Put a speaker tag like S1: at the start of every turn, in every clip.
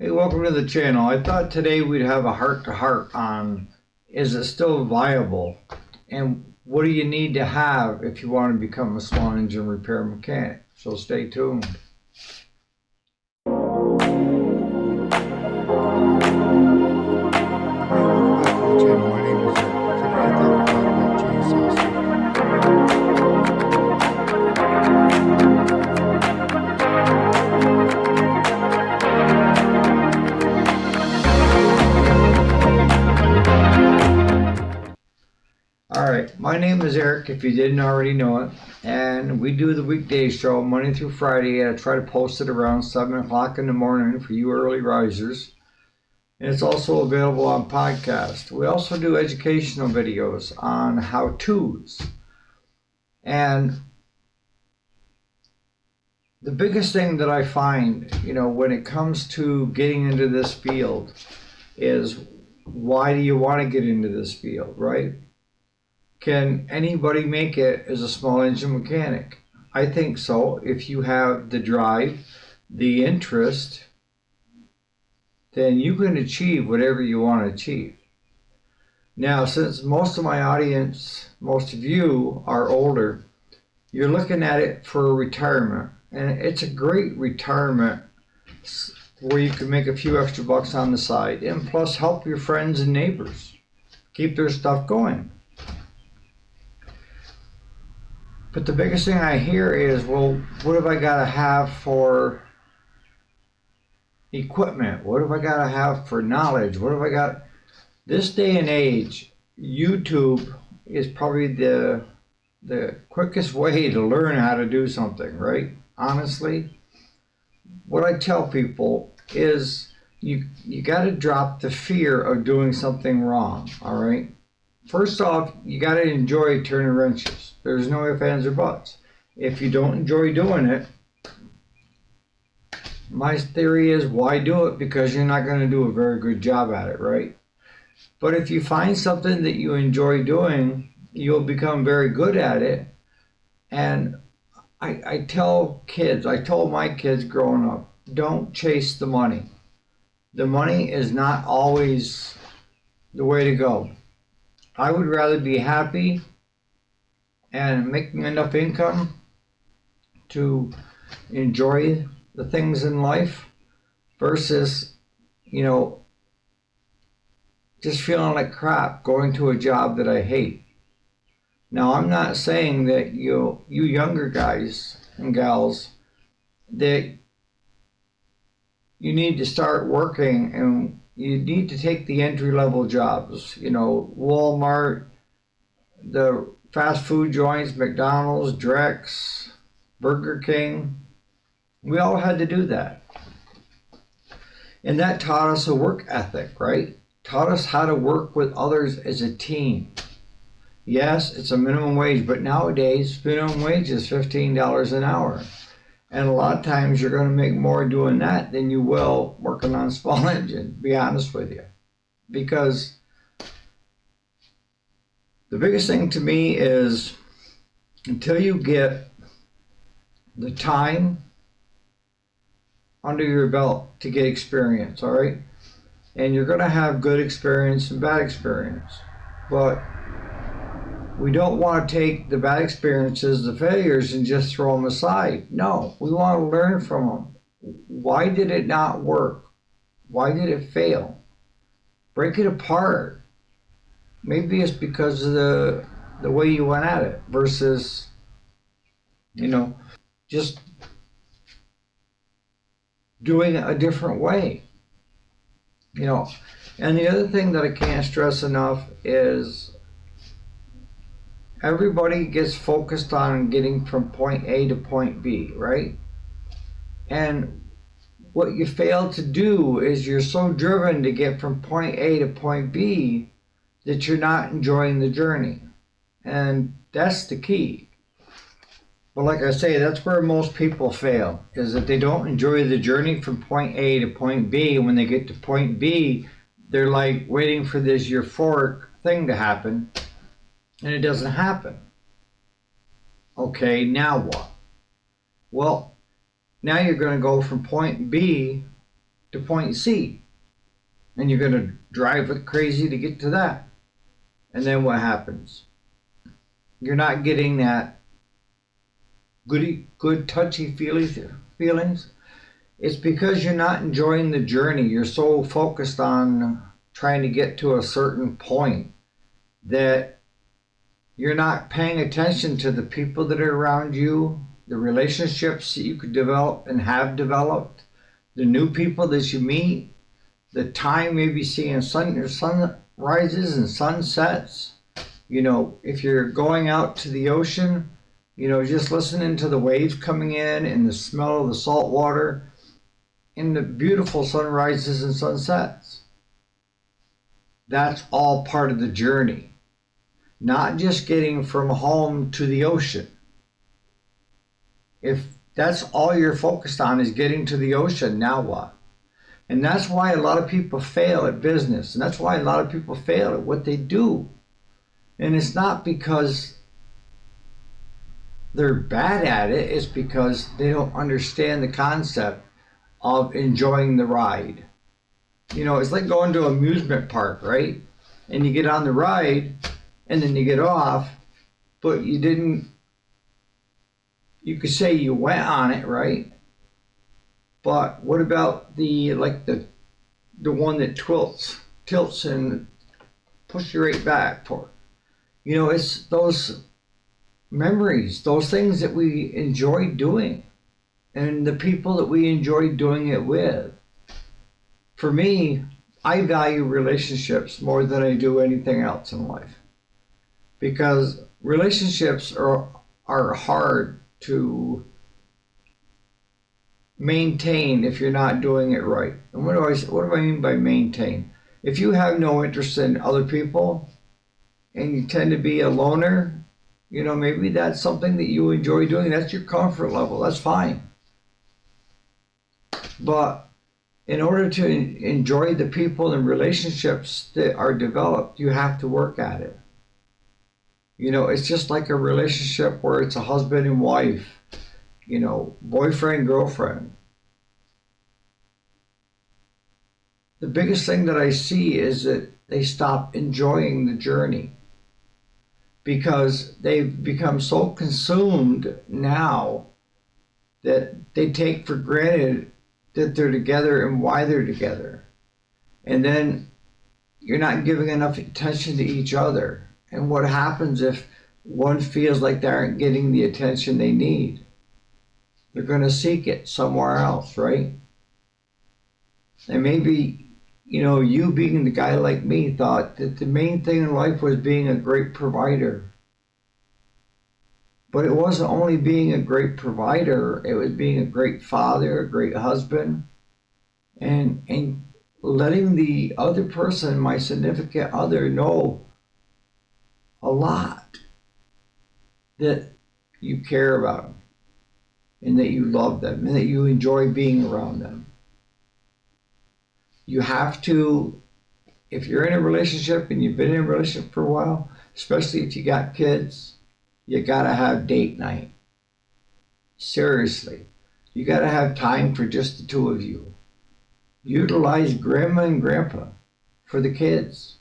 S1: Hey, welcome to the channel. I thought today we'd have a heart-to-heart on is it still viable and what do you need to have if you want to become a small engine repair mechanic. So stay tuned.
S2: Hi, welcome back to the channel. My name is Eric. Today I thought we'd talk about chainsaw
S1: Alright, my name is Eric if you didn't already know it, and we do the weekday show Monday through Friday. I try to post it around 7 o'clock in the morning for you early risers. And it's also available on podcast. We also do educational videos on how-tos. And the biggest thing that I find, when it comes to getting into this field is why do you want to get into this field, right? Can anybody make it as a small engine mechanic? I think so. If you have the drive, the interest, then you can achieve whatever you want to achieve. Now, since most of my audience, most of you are older, you're looking at it for retirement. And it's a great retirement where you can make a few extra bucks on the side and plus help your friends and neighbors keep their stuff going. But the biggest thing I hear is, well, what have I got to have for equipment? What have I got to have for knowledge? What have I got? This day and age, YouTube is probably the quickest way to learn how to do something, right? Honestly, what I tell people is you got to drop the fear of doing something wrong, all right? First off, you got to enjoy turning wrenches. There's no ifs, ands, or buts. If you don't enjoy doing it, my theory is why do it? Because you're not going to do a very good job at it, right? But if you find something that you enjoy doing, you'll become very good at it. And I tell kids, I told my kids growing up, don't chase the money. The money is not always the way to go. I would rather be happy and making enough income to enjoy the things in life versus, just feeling like crap going to a job that I hate. Now, I'm not saying that you younger guys and gals, that you need to start working and you need to take the entry-level jobs, Walmart, the fast food joints, McDonald's, Drex, Burger King. We all had to do that. And that taught us a work ethic, right? Taught us how to work with others as a team. Yes, it's a minimum wage, but nowadays minimum wage is $15 an hour. And a lot of times you're going to make more doing that than you will working on a small engine, to be honest with you. Because the biggest thing to me is until you get the time under your belt to get experience, all right? And you're going to have good experience and bad experience. But we don't want to take the bad experiences, the failures, and just throw them aside. No, we want to learn from them. Why did it not work? Why did it fail? Break it apart. Maybe it's because of the way you went at it versus, just doing it a different way. And the other thing that I can't stress enough is everybody gets focused on getting from point A to point B, right? And what you fail to do is you're so driven to get from point A to point B that you're not enjoying the journey. And that's the key. But like I say, that's where most people fail, is that they don't enjoy the journey from point A to point B. And when they get to point B, they're like waiting for this euphoric thing to happen, and it doesn't happen. Okay, now what? Well, now you're going to go from point B to point C. And you're going to drive it crazy to get to that. And then what happens? You're not getting that good touchy feelings. It's because you're not enjoying the journey. You're so focused on trying to get to a certain point that you're not paying attention to the people that are around you, the relationships that you could develop and have developed, the new people that you meet, the time maybe seeing sunrises and sunsets. You know, if you're going out to the ocean, you know, just listening to the waves coming in and the smell of the salt water and the beautiful sunrises and sunsets. That's all part of the journey. Not just getting from home to the ocean. If that's all you're focused on is getting to the ocean, now what? And that's why a lot of people fail at business. And that's why a lot of people fail at what they do. And it's not because they're bad at it. It's because they don't understand the concept of enjoying the ride. You know, it's like going to an amusement park, right? And you get on the ride and then you get off, but you could say you went on it, right? But what about the one that tilts and push you right back for? You know, it's those memories, those things that we enjoy doing and the people that we enjoy doing it with. For me, I value relationships more than I do anything else in life, because relationships are hard to maintain if you're not doing it right. And what do I mean by maintain? If you have no interest in other people and you tend to be a loner, you know, maybe that's something that you enjoy doing. That's your comfort level. That's fine. But in order to enjoy the people and relationships that are developed, you have to work at it. You know, it's just like a relationship where it's a husband and wife, you know, boyfriend, girlfriend. The biggest thing that I see is that they stop enjoying the journey because they've become so consumed now that they take for granted that they're together and why they're together. And then you're not giving enough attention to each other. And what happens if one feels like they aren't getting the attention they need? They're going to seek it somewhere else, right? And maybe, you know, you being the guy like me thought that the main thing in life was being a great provider. But it wasn't only being a great provider, it was being a great father, a great husband, and letting the other person, my significant other, know a lot that you care about them and that you love them and that you enjoy being around them. You have to, if you're in a relationship and you've been in a relationship for a while, especially if you got kids, you gotta have date night. Seriously. You gotta have time for just the two of you. Utilize grandma and grandpa for the kids.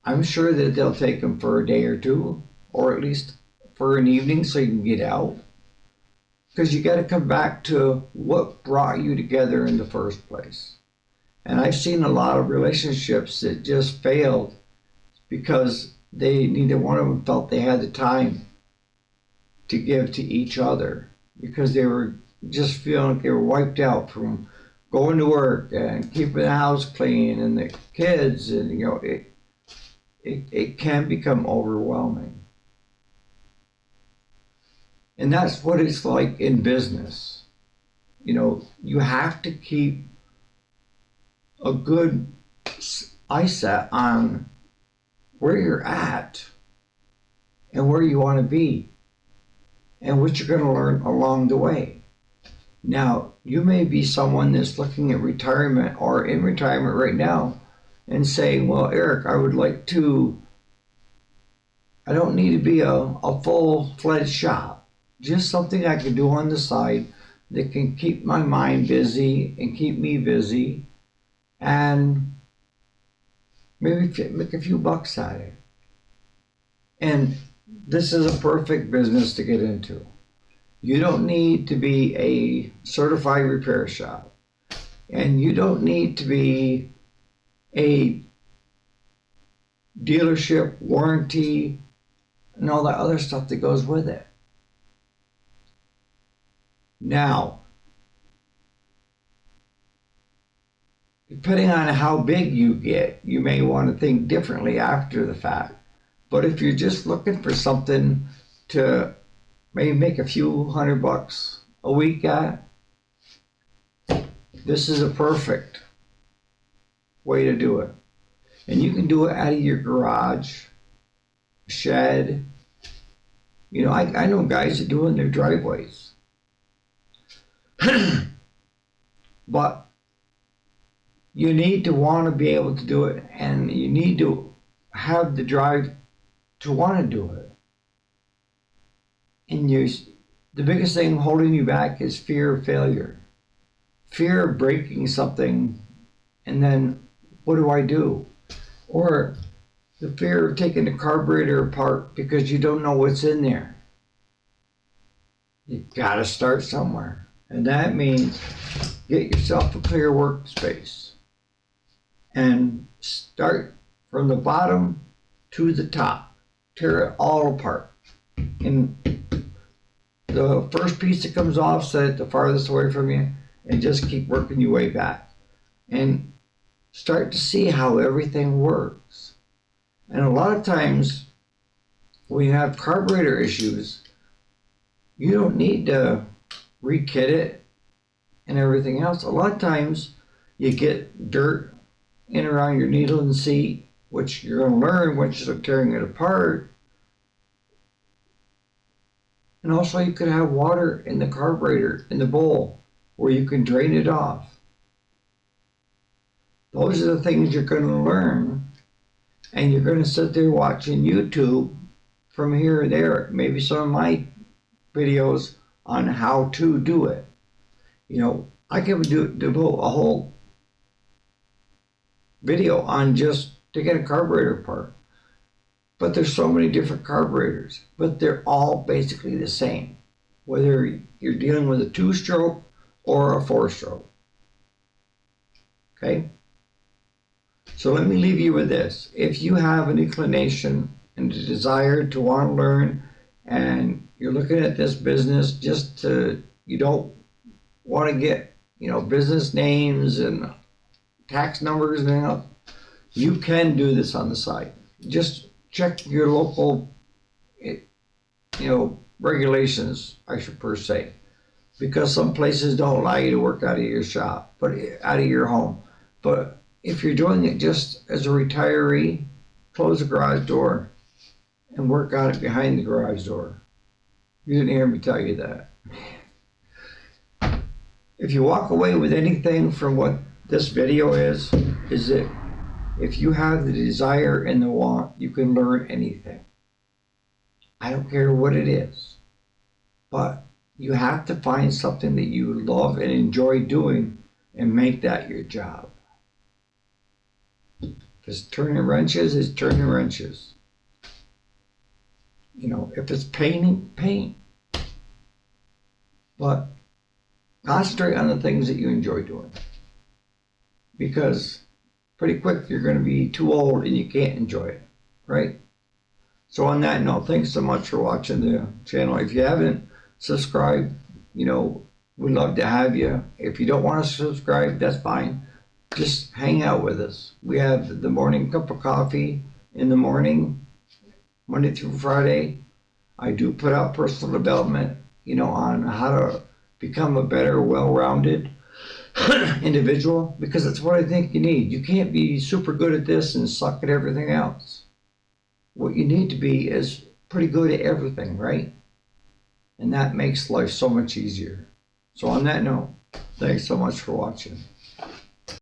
S1: I'm sure that they'll take them for a day or two, or at least for an evening so you can get out. Because you gotta come back to what brought you together in the first place. And I've seen a lot of relationships that just failed because neither one of them felt they had the time to give to each other, because they were just feeling like they were wiped out from going to work and keeping the house clean and the kids, and you know, it can become overwhelming. And that's what it's like in business. You know, you have to keep a good eyesight on where you're at and where you want to be and what you're going to learn along the way. Now, you may be someone that's looking at retirement or in retirement right now and saying, well, Eric, I don't need to be a full-fledged shop. Just something I can do on the side that can keep my mind busy and keep me busy and maybe make a few bucks at it. And this is a perfect business to get into. You don't need to be a certified repair shop, and you don't need to be a dealership warranty and all that other stuff that goes with it. Now, depending on how big you get, you may want to think differently after the fact. But if you're just looking for something to maybe make a few $100 a week at, this is a perfect way to do it. And you can do it out of your garage, shed. You know, I know guys that do it in their driveways. But you need to want to be able to do it, and you need to have the drive to want to do it. And the biggest thing holding you back is fear of failure. Fear of breaking something, and then what do I do? Or the fear of taking the carburetor apart because you don't know what's in there. You gotta start somewhere. And that means get yourself a clear workspace and start from the bottom to the top. Tear it all apart. And the first piece that comes off, set it the farthest away from you, and just keep working your way back. And start to see how everything works. And a lot of times, when you have carburetor issues, you don't need to re-kit it and everything else. A lot of times, you get dirt in around your needle and seat, which you're going to learn once you start tearing it apart. And also, you could have water in the carburetor, in the bowl, where you can drain it off. Those are the things you're going to learn, and you're going to sit there watching YouTube from here or there, maybe some of my videos on how to do it. You know, I can devote a whole video on just taking a carburetor apart. But there's so many different carburetors, but they're all basically the same, whether you're dealing with a 2-stroke or a 4-stroke. Okay? So let me leave you with this. If you have an inclination and a desire to want to learn, and you're looking at this business just to, you don't want to get, you know, business names and tax numbers and else, you can do this on the side. Just check your local, you know, regulations, I should per se, because some places don't allow you to work out of your shop, but out of your home. But if you're doing it just as a retiree, close the garage door and work on it behind the garage door. You didn't hear me tell you that. If you walk away with anything from what this video is that if you have the desire and the want, you can learn anything. I don't care what it is, but you have to find something that you love and enjoy doing and make that your job. If it's turning wrenches, it's turning wrenches. You know, if it's painting, paint. But concentrate on the things that you enjoy doing. Because pretty quick you're going to be too old and you can't enjoy it, right? So on that note, thanks so much for watching the channel. If you haven't subscribed, you know, we'd love to have you. If you don't want to subscribe, that's fine. Just hang out with us. We have the morning cup of coffee in the morning, Monday through Friday. I do put out personal development, you know, on how to become a better, well-rounded individual, because that's what I think you need. You can't be super good at this and suck at everything else. What you need to be is pretty good at everything, right? And that makes life so much easier. So on that note, thanks so much for watching.